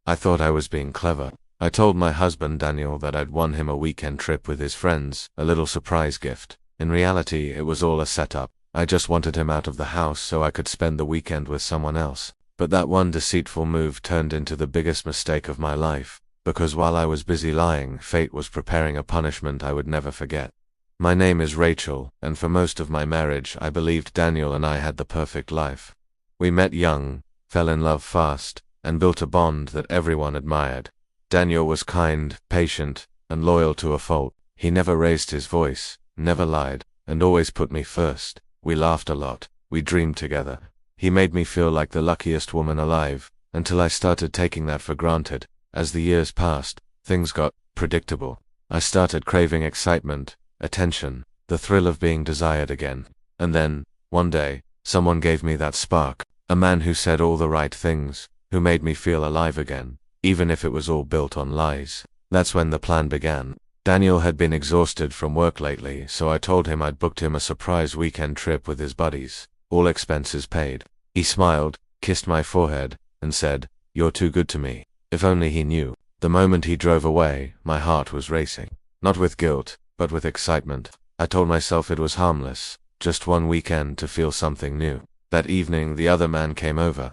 I thought I was being clever. I told my husband Daniel that I'd won him a weekend trip with his friends, a little surprise gift. In reality, it was all a setup. I just wanted him out of the house so I could spend the weekend with someone else. But that one deceitful move turned into the biggest mistake of my life, because while I was busy lying, fate was preparing a punishment I would never forget. My name is Rachel, and for most of my marriage, I believed Daniel and I had the perfect life. We met young, fell in love fast, and built a bond that everyone admired. Daniel was kind, patient, and loyal to a fault. He never raised his voice, never lied, and always put me first. We laughed a lot. We dreamed together. He made me feel like the luckiest woman alive, until I started taking that for granted. As the years passed, things got predictable. I started craving excitement, attention, the thrill of being desired again. And then, one day, someone gave me that spark. A man who said all the right things, who made me feel alive again, even if it was all built on lies. That's when the plan began. Daniel had been exhausted from work lately, so I told him I'd booked him a surprise weekend trip with his buddies, all expenses paid. He smiled, kissed my forehead, and said, "You're too good to me." If only he knew. The moment he drove away, my heart was racing. Not with guilt, but with excitement. I told myself it was harmless, just one weekend to feel something new. That evening, the other man came over.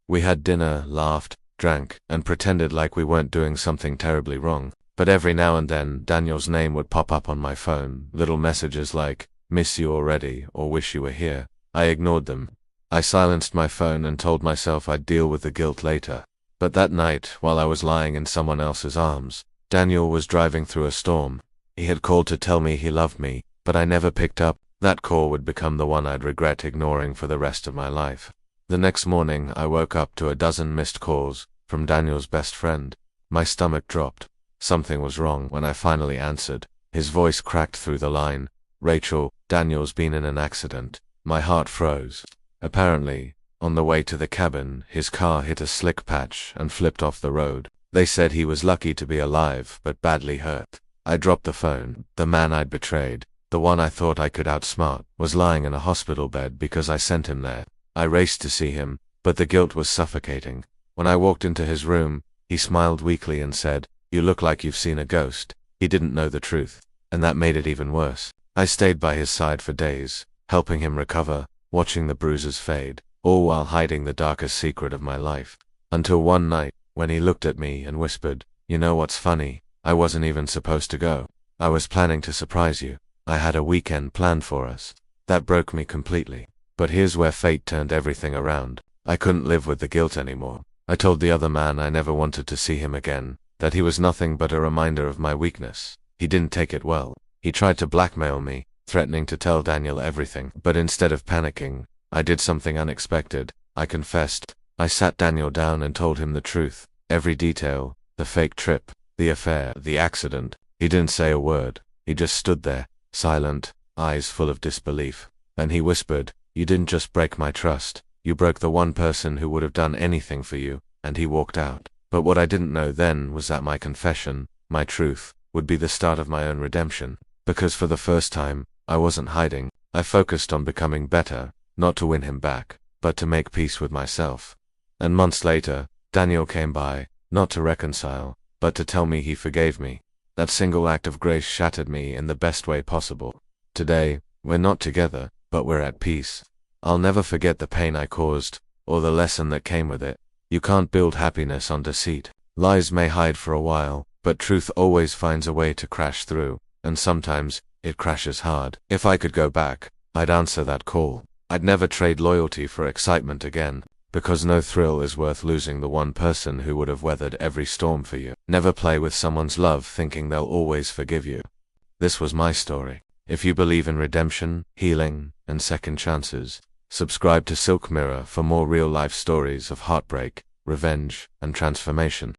We had dinner, laughed, drank, and pretended like we weren't doing something terribly wrong. But every now and then, Daniel's name would pop up on my phone, little messages like, "Miss you already," or "Wish you were here." I ignored them. I silenced my phone and told myself I'd deal with the guilt later. But that night, while I was lying in someone else's arms, Daniel was driving through a storm. He had called to tell me he loved me, but I never picked up. That call would become the one I'd regret ignoring for the rest of my life. The next morning, I woke up to a dozen missed calls from Daniel's best friend. My stomach dropped. Something was wrong when I finally answered. His voice cracked through the line. "Rachel, Daniel's been in an accident." My heart froze. Apparently, on the way to the cabin, his car hit a slick patch and flipped off the road. They said he was lucky to be alive, but badly hurt. I dropped the phone. The man I'd betrayed, the one I thought I could outsmart, was lying in a hospital bed because I sent him there. I raced to see him, but the guilt was suffocating. When I walked into his room, he smiled weakly and said, "You look like you've seen a ghost." He didn't know the truth, and that made it even worse. I stayed by his side for days, helping him recover, watching the bruises fade, all while hiding the darkest secret of my life. Until one night, when he looked at me and whispered, "You know what's funny? I wasn't even supposed to go. I was planning to surprise you. I had a weekend planned for us." That broke me completely. But here's where fate turned everything around. I couldn't live with the guilt anymore. I told the other man I never wanted to see him again, that he was nothing but a reminder of my weakness. He didn't take it well. He tried to blackmail me, threatening to tell Daniel everything. But instead of panicking, I did something unexpected. I confessed. I sat Daniel down and told him the truth. Every detail, the fake trip, the affair, the accident. He didn't say a word. He just stood there, silent, eyes full of disbelief. Then he whispered, "You didn't just break my trust. You broke the one person who would have done anything for you," and he walked out. But what I didn't know then was that my confession, my truth, would be the start of my own redemption. Because for the first time, I wasn't hiding. I focused on becoming better, not to win him back, but to make peace with myself. And months later, Daniel came by, not to reconcile, but to tell me he forgave me. That single act of grace shattered me in the best way possible. Today, we're not together, but we're at peace. I'll never forget the pain I caused, or the lesson that came with it. You can't build happiness on deceit. Lies may hide for a while, but truth always finds a way to crash through, and sometimes, it crashes hard. If I could go back, I'd answer that call. I'd never trade loyalty for excitement again, because no thrill is worth losing the one person who would have weathered every storm for you. Never play with someone's love thinking they'll always forgive you. This was my story. If you believe in redemption, healing, and second chances, subscribe to SilkMirror for more real-life stories of heartbreak, revenge, and transformation.